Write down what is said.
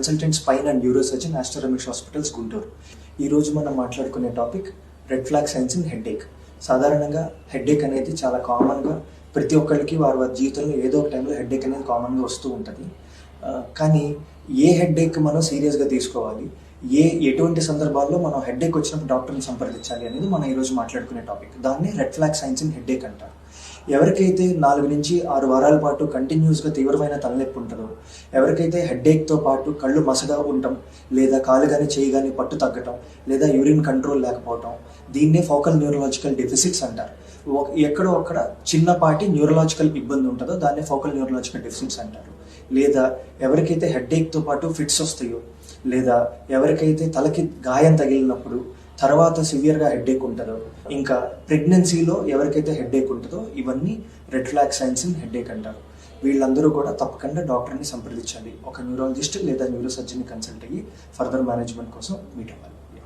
Consultant spine and neuro surgeon ఆస్ట్రోరమిక్స్ hospitals Guntur. ఈరోజు మనం మాట్లాడుకునే topic red flag signs in headache. సాధారణంగా హెడేక్ అనేది చాలా కామన్గా ప్రతి ఒక్కరికి వారి వారి జీవితంలో ఏదో ఒక టైంలో హెడేక్ అనేది కామన్గా వస్తూ ఉంటుంది. కానీ ఏ హెడేక్ మనం సీరియస్గా తీసుకోవాలి, ఎటువంటి సందర్భాల్లో మనం హెడేక్ వచ్చినప్పుడు డాక్టర్ని సంప్రదించాలి అనేది మనం ఈరోజు మాట్లాడుకునే టాపిక్. దాన్ని red flag signs in headache అంటారు. ఎవరికైతే 4 నుంచి 6 వారాల పాటు కంటిన్యూస్గా తీవ్రమైన తలనొప్పి ఉంటుందో, ఎవరికైతే హెడేక్తో పాటు కళ్ళు మసగా ఉండటం, లేదా కాలు కానీ చేయి కానీ పట్టు తగ్గటం, లేదా యూరిన్ కంట్రోల్ లేకపోవటం, దీన్నే ఫోకల్ న్యూరలాజికల్ డెఫిసిట్స్ అంటారు. ఎక్కడో అక్కడ చిన్నపాటి న్యూరలాజికల్ ఇబ్బంది ఉంటుందో దాన్నే ఫోకల్ న్యూరలాజికల్ డెఫిసిట్స్ అంటారు. లేదా ఎవరికైతే హెడేక్తో పాటు ఫిట్స్ వస్తాయో, లేదా ఎవరికైతే తలకి గాయం తగిలినప్పుడు తర్వాత సివియర్గా హెడేక్ ఉంటుందో, ఇంకా ప్రెగ్నెన్సీలో ఎవరికైతే హెడేక్ ఉంటుందో, ఇవన్నీ red flag signs in headache అంటారు. వీళ్ళందరూ కూడా తప్పకుండా డాక్టర్ని సంప్రదించాలి. ఒక న్యూరాలజిస్ట్ లేదా న్యూరో సర్జన్ని కన్సల్ట్ అయ్యి ఫర్దర్ మేనేజ్మెంట్ కోసం మీట్ అవ్వాలి.